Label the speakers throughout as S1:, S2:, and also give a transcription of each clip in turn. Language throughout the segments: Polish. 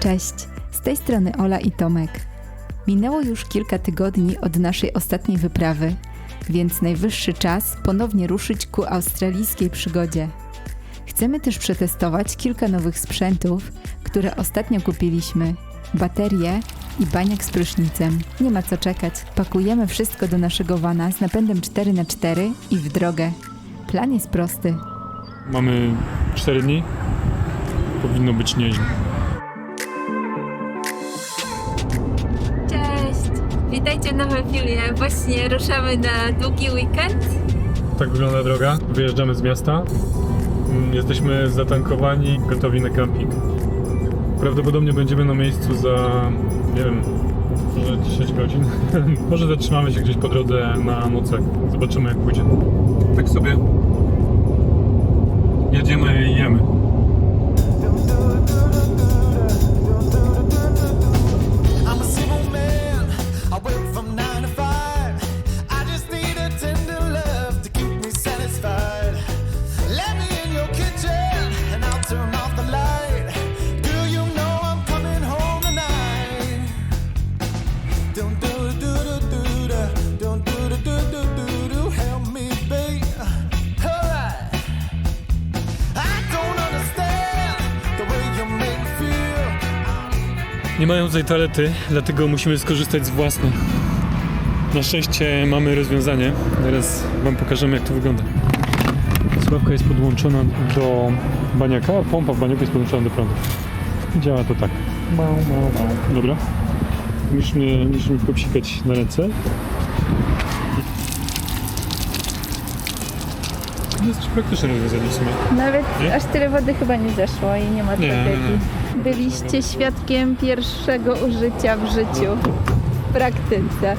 S1: Cześć, z tej strony Ola i Tomek. Minęło już kilka tygodni od naszej ostatniej wyprawy, więc najwyższy czas ponownie ruszyć ku australijskiej przygodzie. Chcemy też przetestować kilka nowych sprzętów, które ostatnio kupiliśmy. Baterie i baniak z prysznicem. Nie ma co czekać. Pakujemy wszystko do naszego vana z napędem 4x4 i w drogę. Plan jest prosty.
S2: Mamy 4 dni. Powinno być nieźle.
S1: Cześć! Witajcie w nowym filmie. Właśnie ruszamy na długi weekend.
S2: Tak wygląda droga. Wyjeżdżamy z miasta. Jesteśmy zatankowani, gotowi na camping. Prawdopodobnie będziemy na miejscu za, nie wiem, może 10 godzin. Może zatrzymamy się gdzieś po drodze na nocleg. Zobaczymy, jak pójdzie. Tak sobie jedziemy i jemy.
S3: I'm a single man, I work from 9 to 5. I just need a tender love to keep me satisfied. Let me in your kitchen and I'll turn off the light. Do you know I'm coming home tonight? Don't do do do do do, don't do do do do do do, help me, babe. Alright. I don't understand the way you make me feel.
S2: Nie mają tutaj toalety, dlatego musimy skorzystać z własnych. Na szczęście mamy rozwiązanie. Teraz wam pokażemy, jak to wygląda. Sławka jest podłączona do baniaka, a pompa w baniaku jest podłączona do prądu. Działa to tak. Dobra. Musimy popsikać na ręce. Dosyć praktyczne rozwiązanie w sumie.
S1: Nawet
S2: Nie?
S1: aż tyle wody chyba nie zeszło i nie ma
S2: Nie,
S1: tragedii. Byliście świadkiem pierwszego użycia w życiu, w praktyce.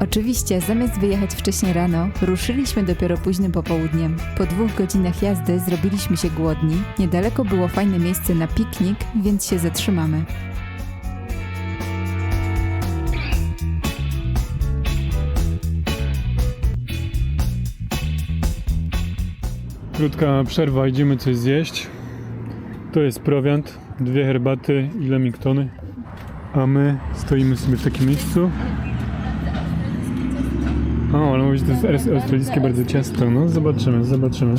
S1: Oczywiście, zamiast wyjechać wcześniej rano, ruszyliśmy dopiero późnym popołudniem. Po 2 godzinach jazdy zrobiliśmy się głodni. Niedaleko było fajne miejsce na piknik, więc się zatrzymamy.
S2: Krótka przerwa, idziemy coś zjeść. To jest prowiant, 2 herbaty i lemingtony. A my stoimy sobie w takim miejscu. O, ale mówisz, to jest australijskie bardzo ciasto. No, zobaczymy.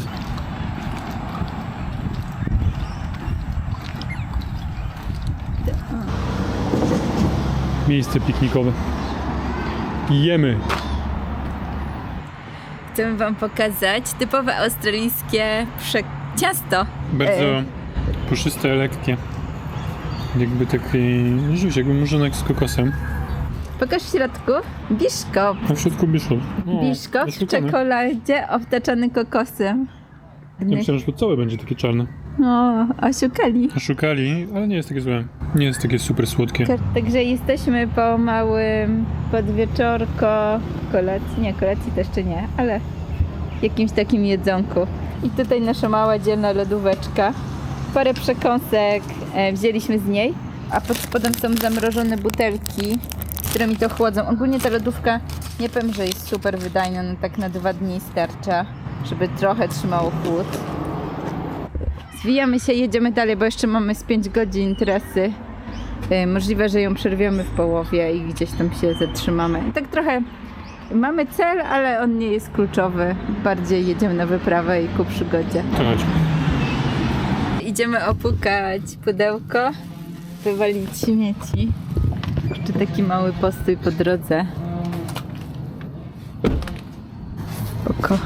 S2: Miejsce piknikowe. I jemy.
S1: Chcemy wam pokazać typowe australijskie ciasto.
S2: Bardzo puszyste, lekkie. Jakby taki rzeczywiście, jakby murzonek z kokosem.
S1: Pokaż w środku. Biszkopt.
S2: A w środku biszkopt.
S1: Biszkopt w czekoladzie obtaczany kokosem.
S2: Ja myślałem, że to całe będzie takie czarne.
S1: O, oszukali.
S2: Szukali, ale nie jest takie złe. Nie jest takie super słodkie.
S1: Także jesteśmy po małym podwieczorko, kolacji to jeszcze nie, ale jakimś takim jedzonku. I tutaj nasza mała dzielna lodóweczka. Parę przekąsek wzięliśmy z niej, a pod spodem są zamrożone butelki, które mi to chłodzą. Ogólnie ta lodówka, nie powiem, że jest super wydajna, no tak na 2 dni starcza, żeby trochę trzymało chłód. Zwijamy się, jedziemy dalej, bo jeszcze mamy z 5 godzin trasy. Możliwe, że ją przerwiemy w połowie i gdzieś tam się zatrzymamy. I tak trochę mamy cel, ale on nie jest kluczowy. Bardziej jedziemy na wyprawę i ku przygodzie.
S2: To chodź.
S1: Idziemy opukać pudełko, wywalić śmieci. Jeszcze taki mały postój po drodze. Spoko.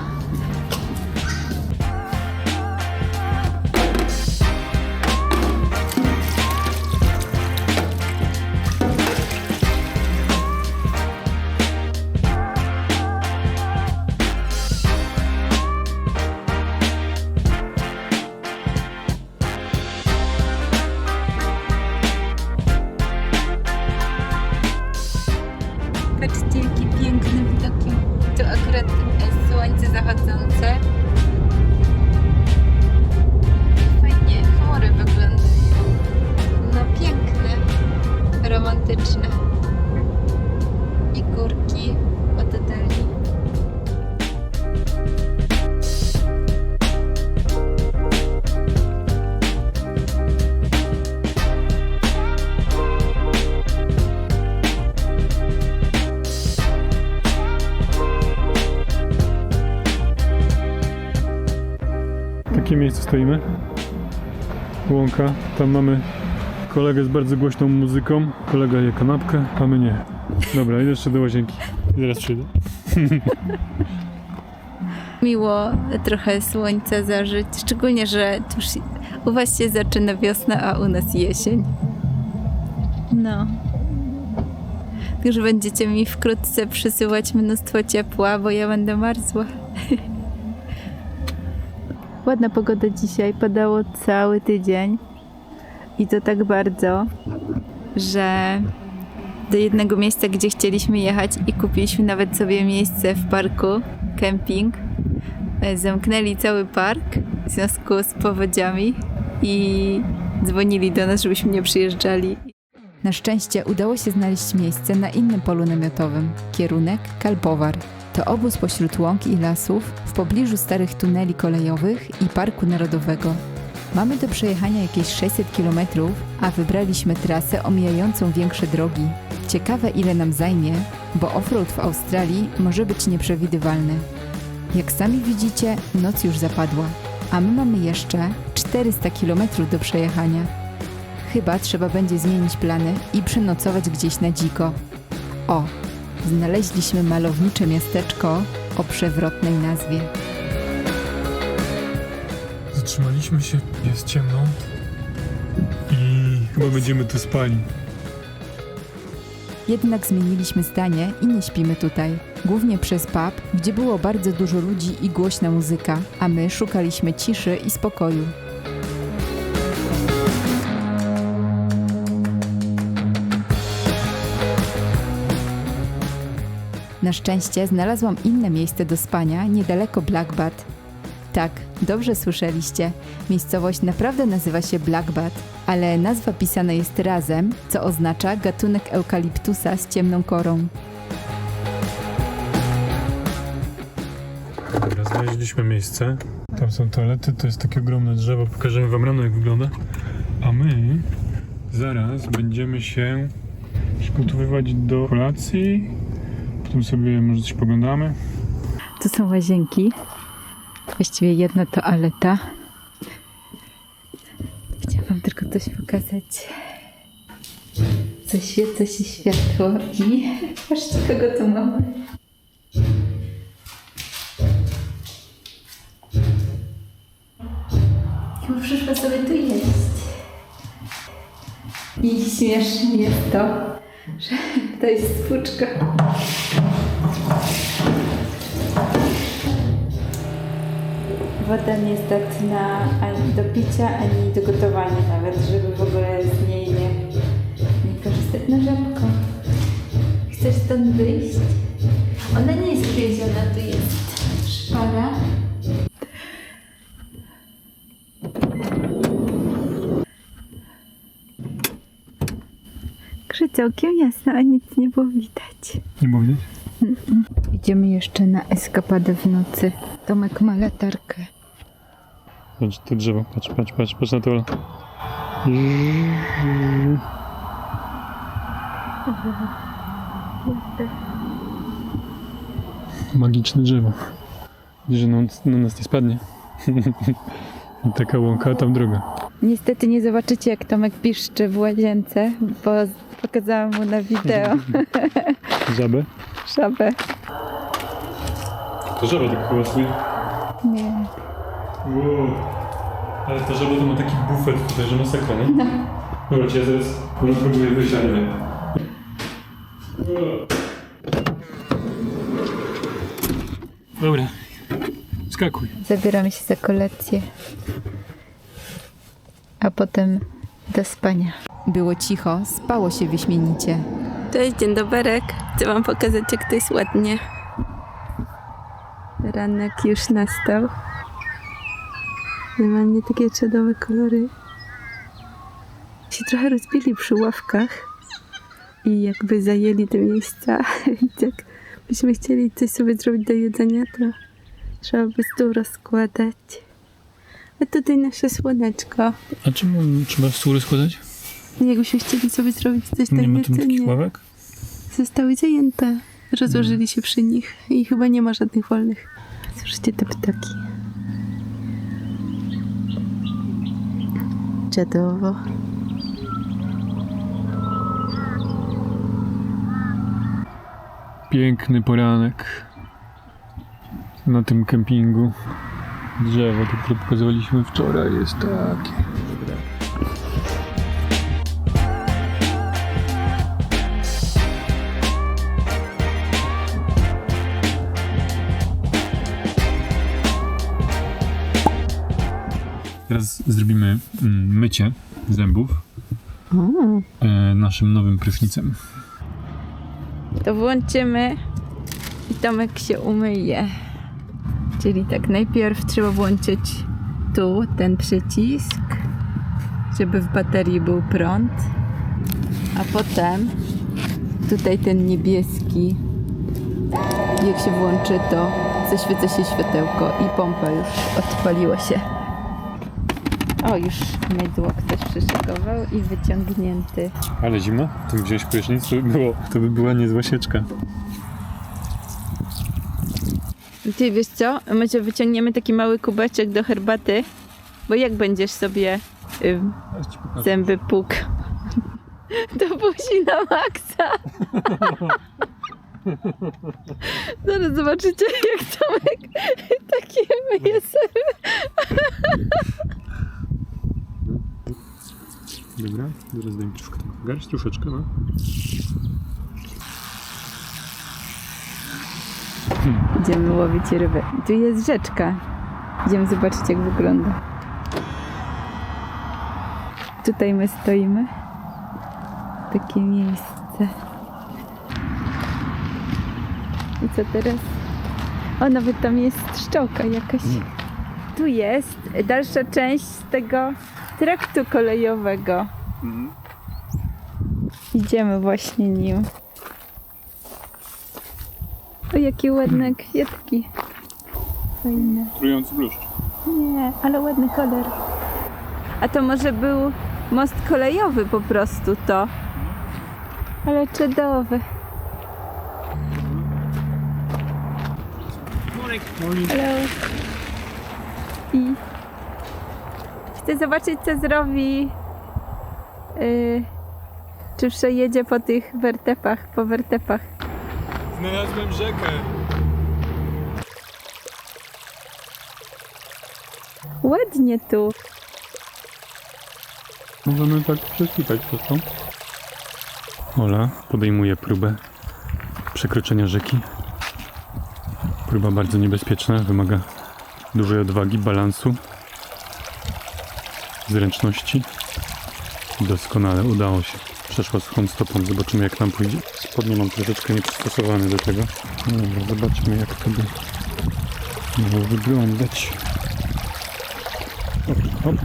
S1: Patrzcie, jakie piękne widoki. Tu akurat słońce zachodzi
S2: trzecim miejscu stoimy. Łąka. Tam mamy kolegę z bardzo głośną muzyką. Kolega je kanapkę, a my nie. Dobra, idę jeszcze do łazienki. I zaraz przyjdę.
S1: Miło trochę słońca zażyć, szczególnie, że już u was się zaczyna wiosna, a u nas jesień. No. Także będziecie mi wkrótce przysyłać mnóstwo ciepła, bo ja będę marzła. Ładna pogoda dzisiaj, padało cały tydzień. I to tak bardzo, że do jednego miejsca, gdzie chcieliśmy jechać i kupiliśmy nawet sobie miejsce w parku, kemping, zamknęli cały park w związku z powodziami i dzwonili do nas, żebyśmy nie przyjeżdżali. Na szczęście udało się znaleźć miejsce na innym polu namiotowym. Kierunek Kalpowar. To obóz pośród łąk i lasów, w pobliżu starych tuneli kolejowych i Parku Narodowego. Mamy do przejechania jakieś 600 km, a wybraliśmy trasę omijającą większe drogi. Ciekawe, ile nam zajmie, bo offroad w Australii może być nieprzewidywalny. Jak sami widzicie, noc już zapadła, a my mamy jeszcze 400 km do przejechania. Chyba trzeba będzie zmienić plany i przenocować gdzieś na dziko. O, znaleźliśmy malownicze miasteczko o przewrotnej nazwie.
S2: Zatrzymaliśmy się, jest ciemno i chyba będziemy tu spali.
S1: Jednak zmieniliśmy zdanie i nie śpimy tutaj. Głównie przez pub, gdzie było bardzo dużo ludzi i głośna muzyka, a my szukaliśmy ciszy i spokoju. Na szczęście znalazłam inne miejsce do spania niedaleko Blackbat. Tak, dobrze słyszeliście. Miejscowość naprawdę nazywa się Blackbat, ale nazwa pisana jest razem, co oznacza gatunek eukaliptusa z ciemną korą.
S2: Dobra, znaleźliśmy miejsce. Tam są toalety, to jest takie ogromne drzewo. Pokażemy wam rano, jak wygląda. A my zaraz będziemy się przygotowywać do kolacji. Potem sobie może coś poglądamy.
S1: Tu są łazienki. Właściwie jedna toaleta. Chciałam wam tylko coś pokazać. Zaświeca się światło i patrzcie, kogo tu mamy. Chyba przyszła sobie tu jeść. I śmieszne jest to, że to jest spłuczka. Woda niezdatna ani do picia, ani do gotowania nawet, żeby w ogóle z niej nie korzystać. No żabko, chcesz stąd wyjść? Ona nie jest gryziona, tu jest szpara. Całkiem jasno, a nic nie było widać.
S2: Nie było widać?
S1: Idziemy jeszcze na eskapadę w nocy. Tomek ma latarkę.
S2: Patrz, to drzewo, patrz na to. Magiczne drzewo. Że na nas nie spadnie. Taka łąka, a tam droga.
S1: Niestety nie zobaczycie, jak Tomek piszczy w łazience, bo pokazałam mu na wideo
S2: Żabę?
S1: żabę.
S2: To żaba tak chyba swój.
S1: Nie.
S2: Wow. Ale ta żaba to ma taki bufet tutaj, że masakra, nie? No. Dobra, ja zaraz próbuję wyjść, ale nie. Dobra, skakuj.
S1: Zabieramy się za kolację, a potem do spania. Było cicho, spało się wyśmienicie. Cześć, dzień dobry. Chcę wam pokazać, jak to jest ładnie. Ranek już nastał. Normalnie takie czadowe kolory. Się trochę rozbili przy ławkach i jakby zajęli te miejsca. Jak byśmy chcieli coś sobie zrobić do jedzenia, to trzeba by stół rozkładać. A tutaj nasze słoneczko.
S2: A czemu trzeba stół rozkładać?
S1: Jakbyśmy chcieli sobie zrobić coś do
S2: Nie ma tam takich
S1: jedzenia.
S2: ławek?
S1: Zostały zajęte. Rozłożyli się przy nich i chyba nie ma żadnych wolnych. Słyszycie te ptaki. Czadowo.
S2: Piękny poranek na tym kempingu. Drzewo, to które pokazywaliśmy wczoraj, jest takie. Teraz zrobimy mycie zębów naszym nowym prysznicem.
S1: To włączymy i Tomek się umyje. Czyli tak, najpierw trzeba włączyć tu ten przycisk, żeby w baterii był prąd, a potem tutaj ten niebieski. Jak się włączy, to zaświeca się światełko i pompa już odpaliła się. O, już mydło ktoś przyszykował i wyciągnięty.
S2: Ale zimno? Tu wziąć prysznic, to by była niezła sieczka.
S1: Ty wiesz co? Może wyciągniemy taki mały kubeczek do herbaty, bo jak będziesz sobie zęby płukał? To buzi na maksa. Zaraz zobaczycie, jak Tomek takie myje sobie.
S2: Dobra, zaraz daj mi troszkę tego. Garść troszeczkę, no.
S1: Idziemy łowić ryby. Tu jest rzeczka. Idziemy zobaczyć, jak wygląda. Tutaj my stoimy. Takie miejsce. I co teraz? O, nawet tam jest szczołka jakaś. Tu jest dalsza część tego traktu kolejowego. Idziemy właśnie nim. O, jakie ładne kwiatki. Fajne.
S2: Trujący bluszcz.
S1: Nie, ale ładny kolor. A to może był most kolejowy po prostu to. Ale czadowy. Hello. I chcę zobaczyć, co zrobi. Czy przejedzie po tych wertepach, po wertepach.
S2: Znalazłem rzekę.
S1: Ładnie tu.
S2: Możemy tak prześwitać po prostu. Ola podejmuje próbę przekroczenia rzeki. Próba bardzo niebezpieczna, wymaga dużej odwagi, balansu, zręczności. Doskonale udało się. Przeszła suchą stopą. Zobaczymy, jak nam pójdzie. Spodnie mam troszeczkę nieprzystosowane do tego. Dobra, zobaczmy, jak to by miało wyglądać. Hop, hop.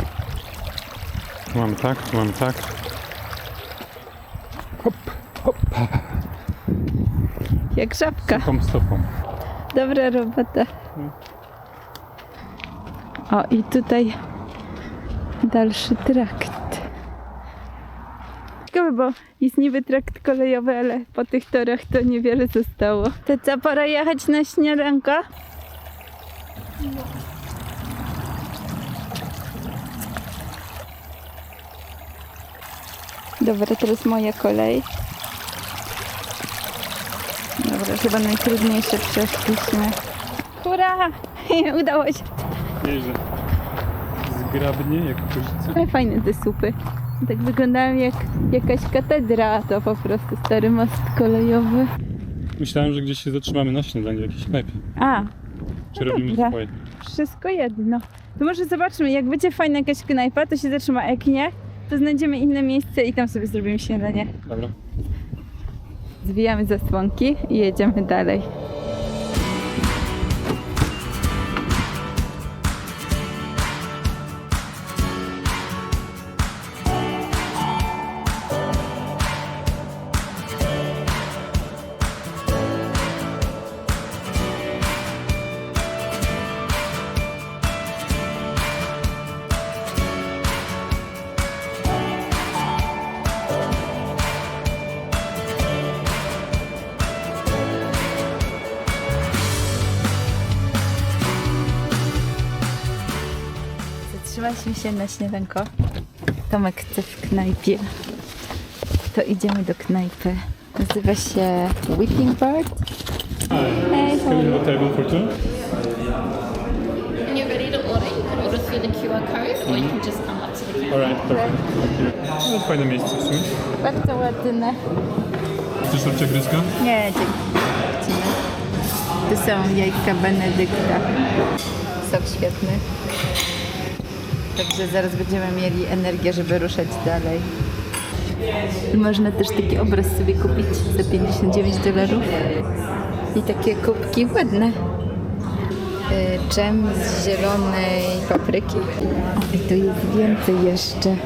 S2: Tu mam tak, tu mam tak. Hop, hop.
S1: Jak żabka.
S2: Suchą stopą.
S1: Dobra robota. O, i tutaj dalszy trakt. Ciekawe, bo jest niby trakt kolejowy, ale po tych torach to niewiele zostało. To co, pora jechać na śniadanko? Dobra, teraz moja kolej. Dobra, chyba najtrudniejsze przeszliśmy. Hurra! Udało się.
S2: Nieźle. Zgrabnie, jak korzyce.
S1: Ale fajne te słupy. Tak wyglądają jak jakaś katedra, a to po prostu stary most kolejowy.
S2: Myślałem, że gdzieś się zatrzymamy na śniadanie w jakiejś knajpie.
S1: A,
S2: Czy robimy
S1: dobra.
S2: swoje?
S1: wszystko jedno. To może zobaczmy, jak będzie fajna jakaś knajpa, to się zatrzyma, a jak nie, to znajdziemy inne miejsce i tam sobie zrobimy śniadanie.
S2: Dobra.
S1: Zwijamy zasłonki i jedziemy dalej. Zatrzymaliśmy się na śniadanko. Tomek chce w knajpie. To idziemy do knajpy. Nazywa się Whipping Bird. Hey,
S2: Can we have a table for two?
S4: When you're ready to order, you can order through the QR code or you can just come up to the counter.
S2: Alright, perfect. Thank you. No, fajne miejsce w sumie.
S1: Bardzo ładne.
S2: Chcesz babcia gryzka?
S1: Nie, dziękuję. To są jajka Benedykta. Są świetne. Także zaraz będziemy mieli energię, żeby ruszać dalej. I można też taki obraz sobie kupić za $59. I takie kubki ładne. Dżem z zielonej papryki. I tu jest więcej jeszcze.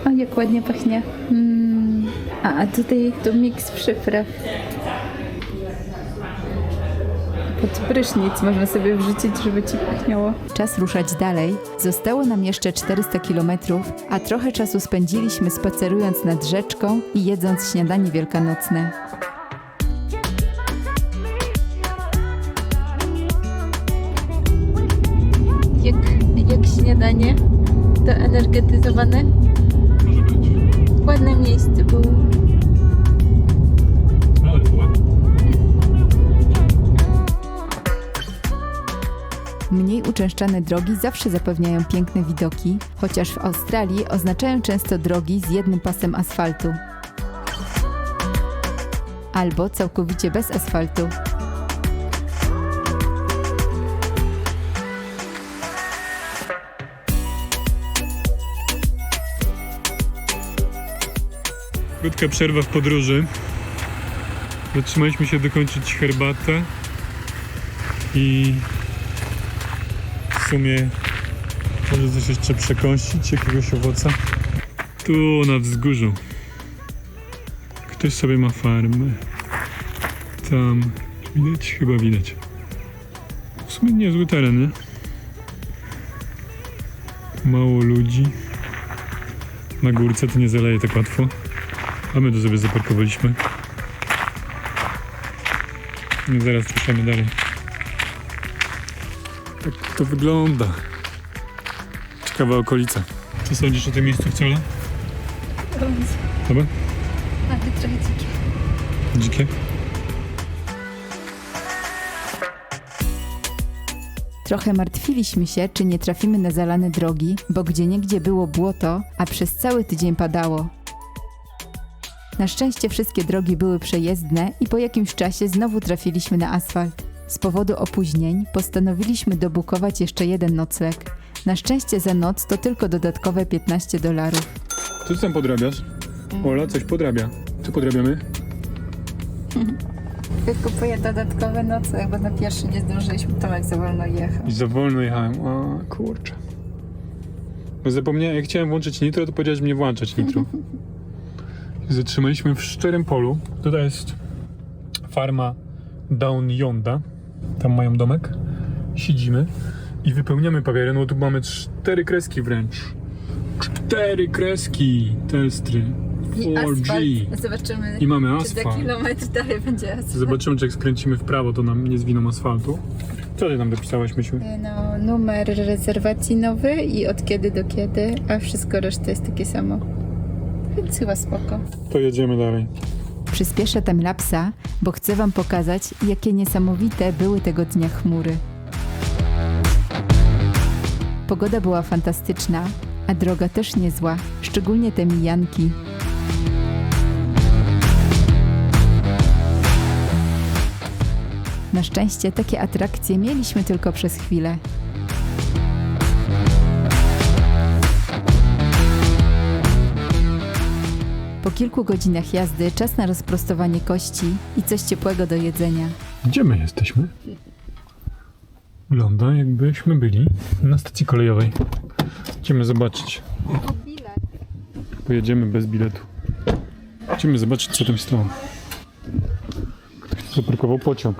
S1: O, jak ładnie pachnie. A tutaj to miks przypraw. Pod prysznic można sobie wrzucić, żeby ci pachniało. Czas ruszać dalej. Zostało nam jeszcze 400 km, a trochę czasu spędziliśmy spacerując nad rzeczką i jedząc śniadanie wielkanocne. Jak śniadanie? To energetyzowane? Ładne miejsce było.
S2: Ale ładnie.
S1: Mniej uczęszczane drogi zawsze zapewniają piękne widoki, chociaż w Australii oznaczają często drogi z jednym pasem asfaltu. Albo całkowicie bez asfaltu.
S2: Krótka przerwa w podróży. Zatrzymaliśmy się dokończyć herbatę i w sumie może coś jeszcze przekąsić, jakiegoś owoca. Tu na wzgórzu ktoś sobie ma farmę. Tam widać? Chyba widać. W sumie niezły teren, nie? Mało ludzi. Na górce to nie zaleje tak łatwo. A my tu sobie zaparkowaliśmy. I zaraz ruszamy dalej. Tak to wygląda. Ciekawa okolica. Co sądzisz o tym miejscu w Cola? Dobra?
S1: Ale trochę dzikie.
S2: Dzikie?
S1: Trochę martwiliśmy się, czy nie trafimy na zalane drogi, bo gdzieniegdzie było błoto, a przez cały tydzień padało. Na szczęście wszystkie drogi były przejezdne i po jakimś czasie znowu trafiliśmy na asfalt. Z powodu opóźnień postanowiliśmy dobukować jeszcze jeden nocleg. Na szczęście za noc to tylko dodatkowe $15.
S2: Co ty tam podrabiasz? Ola coś podrabia. Co podrabiamy?
S1: Kupuję dodatkowe nocleg, bo na pierwszy nie zdążyliśmy, Tomek za wolno jechał.
S2: I za wolno jechałem. O kurczę. Bo zapomniałem, jak chciałem włączyć nitro, to powiedziałeś mnie włączać nitro. Zatrzymaliśmy w szczerym polu. Tutaj jest farma Down Yonda. Tam mają domek. Siedzimy i wypełniamy papiery. No tu mamy 4 kreski wręcz. 4 kreski testry. 4G.
S1: Zobaczymy,
S2: I mamy
S1: czy za
S2: asfalt.
S1: kilometr dalej będzie asfalt.
S2: Zobaczymy, czy jak skręcimy w prawo, to nam nie zwiną asfaltu. Co ty tam dopisałaś, Mysiu?
S1: No, numer rezerwacji nowy i od kiedy do kiedy, a wszystko reszta jest takie samo. Więc chyba spoko.
S2: To jedziemy dalej.
S1: Przyspieszę timelapsa, bo chcę wam pokazać, jakie niesamowite były tego dnia chmury. Pogoda była fantastyczna, a droga też niezła, szczególnie te mijanki. Na szczęście takie atrakcje mieliśmy tylko przez chwilę. Po kilku godzinach jazdy czas na rozprostowanie kości i coś ciepłego do jedzenia.
S2: Gdzie my jesteśmy? Wygląda, jakbyśmy byli na stacji kolejowej. Idziemy zobaczyć. Pojedziemy bez biletu. Idziemy zobaczyć, co tam stało. Ktoś zaparkował pociąg.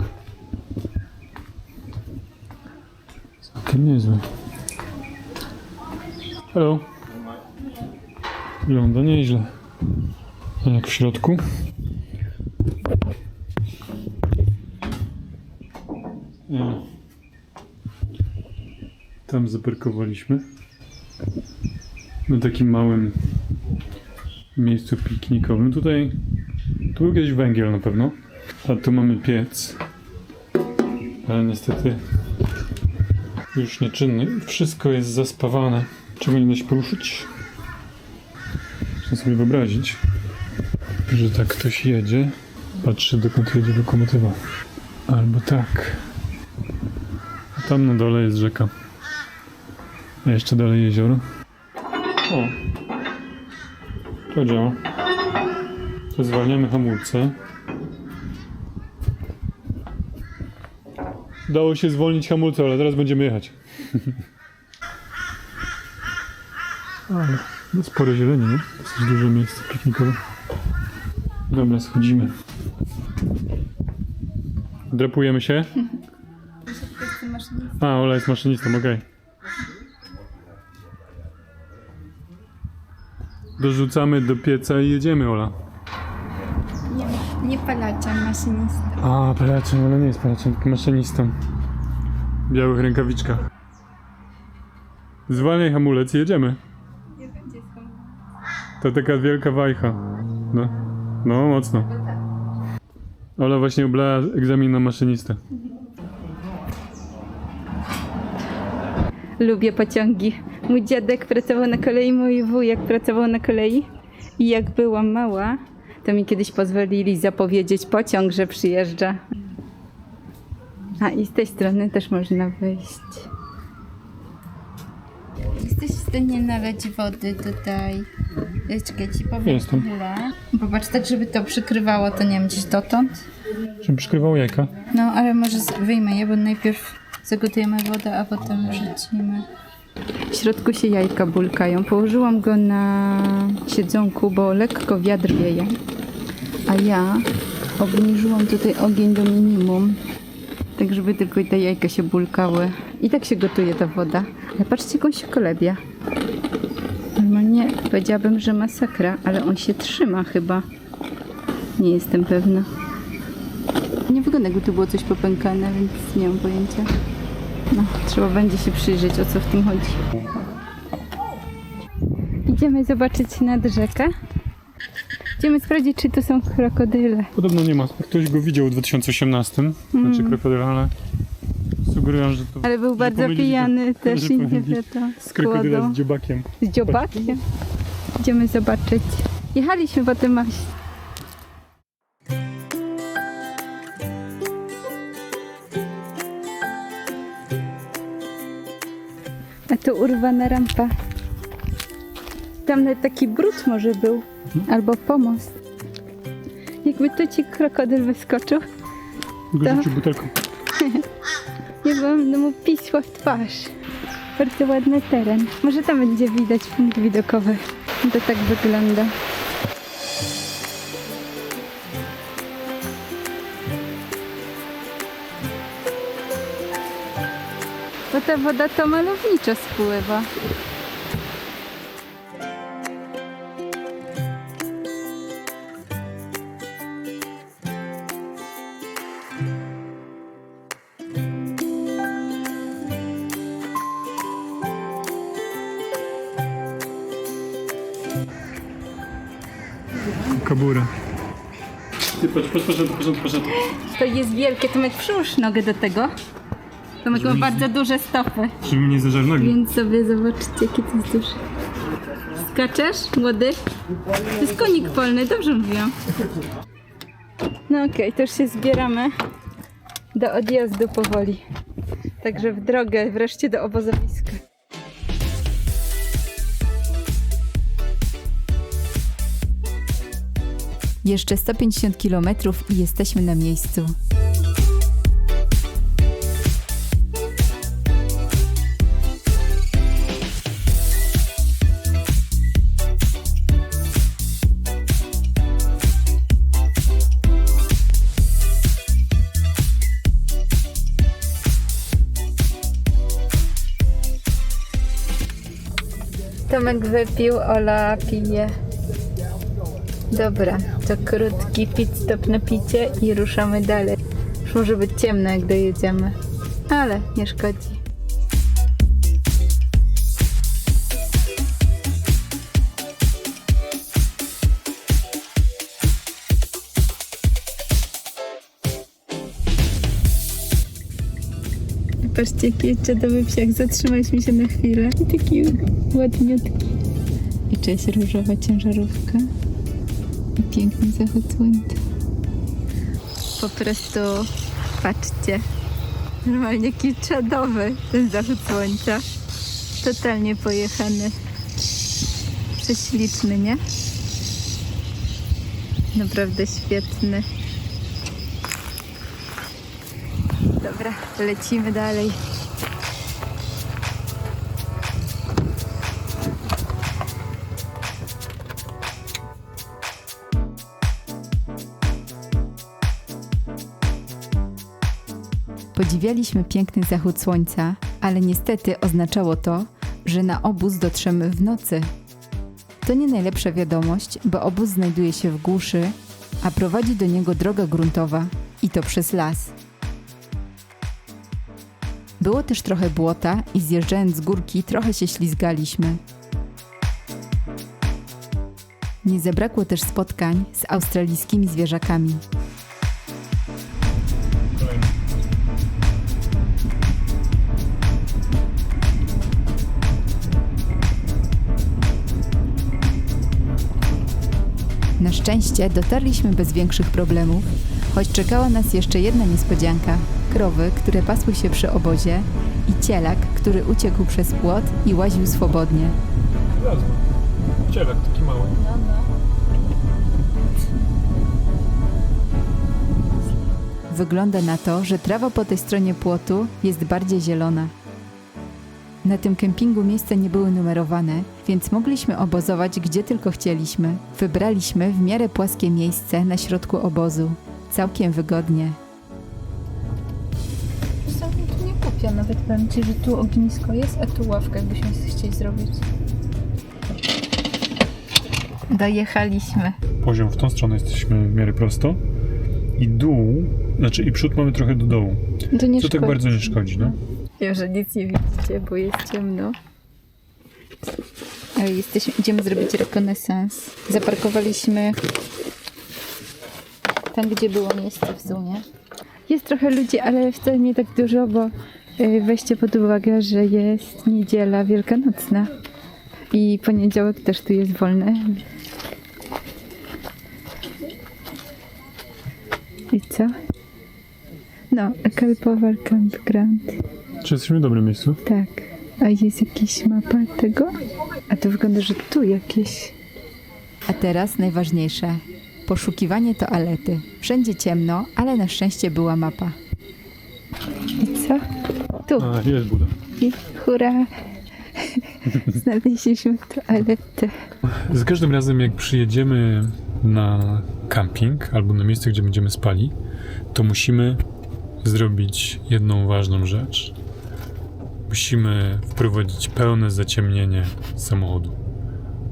S2: Całkiem niezły. Hello. Wygląda nieźle. A jak w środku? Tam zaparkowaliśmy. na takim małym miejscu piknikowym. Tutaj tu był kiedyś węgiel na pewno, a tu mamy piec, ale niestety już nieczynny. Wszystko jest zaspawane. Czego nie da się poruszyć? Muszę sobie wyobrazić, że tak ktoś jedzie, patrzy dokąd jedzie lokomotywa. Albo tak. A tam na dole jest rzeka. A jeszcze dalej jezioro. O! To działa. To zwalniamy hamulce. Udało się zwolnić hamulce, ale teraz będziemy jechać. Ale no sporo zieleni, nie? Dosyć duże miejsce piknikowe. Dobra, schodzimy. Drapujemy się? A, Ola jest maszynistą, okej. Dorzucamy do pieca i jedziemy, Ola.
S1: Nie palaczem, maszynista.
S2: A, palaczem, Ola nie jest palaczem, tylko maszynistą. W białych rękawiczkach. Zwalniaj hamulec i jedziemy. To taka wielka wajcha. No, mocno. Ola właśnie oblała egzamin na maszynistę.
S1: Lubię pociągi. Mój dziadek pracował na kolei, mój wujek pracował na kolei. I jak byłam mała, to mi kiedyś pozwolili zapowiedzieć pociąg, że przyjeżdża. A i z tej strony też można wyjść. Jesteś w stanie nalać wody tutaj. Czekaj, ci powiem.
S2: Jestem.
S1: Ile. Popatrz, tak żeby to przykrywało, to nie wiem, gdzieś dotąd.
S2: Czym przykrywał jajka?
S1: No, ale może wyjmę je, bo najpierw zagotujemy wodę, a potem wrzucimy. W środku się jajka bulkają. Położyłam go na siedzonku, bo lekko wiatr wieje. A ja obniżyłam tutaj ogień do minimum, tak żeby tylko te jajka się bulkały. I tak się gotuje ta woda. Ale patrzcie, jak on się kolebia. Normalnie powiedziałabym, że masakra, ale on się trzyma chyba. Nie jestem pewna. Nie wygląda, jakby tu było coś popękane, więc nie mam pojęcia. No, trzeba będzie się przyjrzeć, o co w tym chodzi. Idziemy zobaczyć nad rzekę. Idziemy sprawdzić, czy to są krokodyle.
S2: Podobno nie ma. Ktoś go widział w 2018, znaczy krokodyla, ale sugeruję, że to...
S1: Ale był
S2: że
S1: bardzo
S2: pomylili
S1: pijany
S2: to,
S1: też
S2: że
S1: i nie
S2: pomylili
S1: wie to.
S2: z krokodyla
S1: Kłodą.
S2: z dziobakiem.
S1: Z dziobakiem. Idziemy zobaczyć. Jechaliśmy po tym aż. A tu urwana rampa. Tam nawet taki brud może był. Albo pomost. Jakby tu ci krokodyl wyskoczył,
S2: Go rzucił butelką.
S1: ja bym mu pisła w twarz. Bardzo ładny teren. Może tam będzie widać punkt widokowy. To tak wygląda. Bo ta woda to malowniczo spływa.
S2: Kabura. Ty patrz.
S1: To jest wielkie. Tomek, przyłóż nogę do tego. Tomek ma bardzo duże stopy.
S2: Żeby mnie nie zażar nogi.
S1: Więc sobie zobaczcie, jakie to jest duże. Skaczesz, młody? To jest konik polny, dobrze mówiłam. No okej, to już się zbieramy do odjazdu powoli. Także w drogę wreszcie do obozowiska. Jeszcze 150 km i jesteśmy na miejscu. Tomek wypił, Ola pije. Dobra, to krótki pit stop na picie i ruszamy dalej. Już może być ciemno, jak dojedziemy, ale nie szkodzi. Patrzcie, jaki jest czadowy psiak. Zatrzymaliśmy się na chwilę. I taki ładniutki. I cześć, różowa ciężarówka. I piękny zachód słońca. Po prostu, patrzcie. Normalnie jaki czadowy ten zachód słońca. Totalnie pojechany. Prześliczny, nie? Naprawdę świetny. Dobra, lecimy dalej. Podziwialiśmy piękny zachód słońca, ale niestety oznaczało to, że na obóz dotrzemy w nocy. To nie najlepsza wiadomość, bo obóz znajduje się w głuszy, a prowadzi do niego droga gruntowa i to przez las. Było też trochę błota i zjeżdżając z górki trochę się ślizgaliśmy. Nie zabrakło też spotkań z australijskimi zwierzakami. Na szczęście dotarliśmy bez większych problemów, choć czekała nas jeszcze jedna niespodzianka. Krowy, które pasły się przy obozie i cielak, który uciekł przez płot i łaził swobodnie.
S2: Cielak taki mały.
S1: Wygląda na to, że trawa po tej stronie płotu jest bardziej zielona. Na tym kempingu miejsca nie były numerowane, więc mogliśmy obozować gdzie tylko chcieliśmy. Wybraliśmy w miarę płaskie miejsce na środku obozu. Całkiem wygodnie.
S5: Sam tu nie kupia, nawet powiem Ci, że tu ognisko jest, a tu ławka, jakbyśmy chcieli zrobić.
S1: Dojechaliśmy.
S2: Poziom w tą stronę jesteśmy w miarę prosto. I dół, znaczy i przód mamy trochę do dołu.
S5: To nie
S2: Co tak bardzo nie szkodzi, no?
S1: Wiem, że nic nie widzicie, bo jest ciemno. Ale idziemy zrobić rekonesans. Zaparkowaliśmy tam, gdzie było miejsce w Zunie. Jest trochę ludzi, ale wcale nie tak dużo, bo weźcie pod uwagę, że jest niedziela wielkanocna. I poniedziałek też tu jest wolny. I co? No, Kalpovar Campground.
S2: Czy jesteśmy w dobrym miejscu?
S1: Tak. A jest jakaś mapa tego? A to wygląda, że tu jakieś. A teraz najważniejsze. Poszukiwanie toalety. Wszędzie ciemno, ale na szczęście była mapa. I co? Tu.
S2: A, jest Buda.
S1: I hurra! Znaleźliśmy toaletę.
S2: Za każdym razem jak przyjedziemy na camping albo na miejsce, gdzie będziemy spali, to musimy zrobić jedną ważną rzecz. Musimy wprowadzić pełne zaciemnienie samochodu.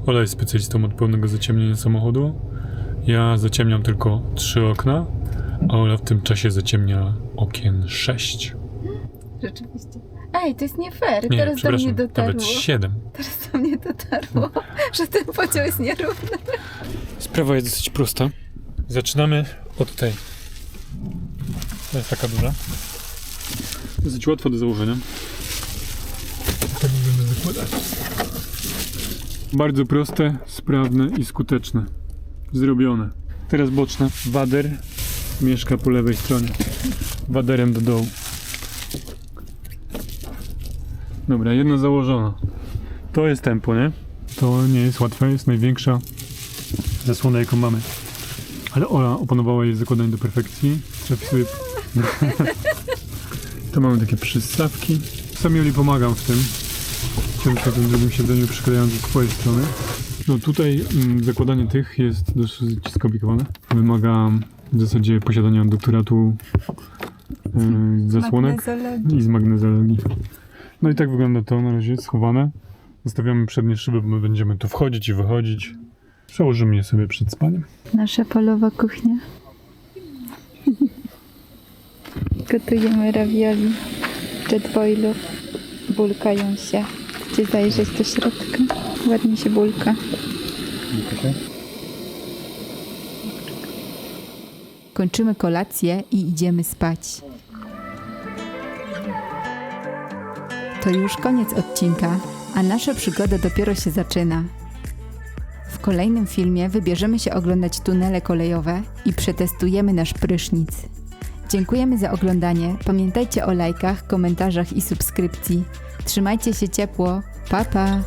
S2: Ola jest specjalistą od pełnego zaciemnienia samochodu. Ja zaciemniam tylko 3 okna, a Ola w tym czasie zaciemnia okien 6.
S1: Rzeczywiście. Ej, to jest nie fair.
S2: Nie,
S1: Teraz do mnie
S2: przepraszam,
S1: dotarło.
S2: nawet 7.
S1: Teraz do mnie dotarło, że ten podział jest nierówny.
S2: Sprawa jest dosyć prosta. Zaczynamy od tej. To jest taka duża. Dosyć łatwo do założenia. Tak będziemy zakładać. Bardzo proste, sprawne i skuteczne. Zrobione. Teraz boczne. Wader mieszka po lewej stronie. Waderem do dołu. Dobra, jedna założona. To jest tempo, nie? To nie jest łatwe, jest największa zasłona, jaką mamy. Ale Ola opanowała jej zakładanie do perfekcji. Trafi sobie... To mamy takie przystawki. Sam Joli pomagam w tym. Chciałem na tym drugim siedzeniu przyklejając ze swojej strony. No tutaj zakładanie tych jest dosyć skomplikowane. Wymaga w zasadzie posiadania doktoratu zasłonek i z magnezologii. No i tak wygląda to na razie schowane. Zostawiamy przednie szyby, bo my będziemy tu wchodzić i wychodzić. Przełożymy je sobie przed spaniem.
S1: Nasza polowa kuchnia. Gotujemy ravioli w jetboilu. Bulkają się. Chcecie zajrzeć do środka? Ładnie się bulka. Kończymy kolację i idziemy spać. To już koniec odcinka, a nasza przygoda dopiero się zaczyna. W kolejnym filmie wybierzemy się oglądać tunele kolejowe i przetestujemy nasz prysznic. Dziękujemy za oglądanie. Pamiętajcie o lajkach, komentarzach i subskrypcji. Trzymajcie się ciepło. Pa, pa!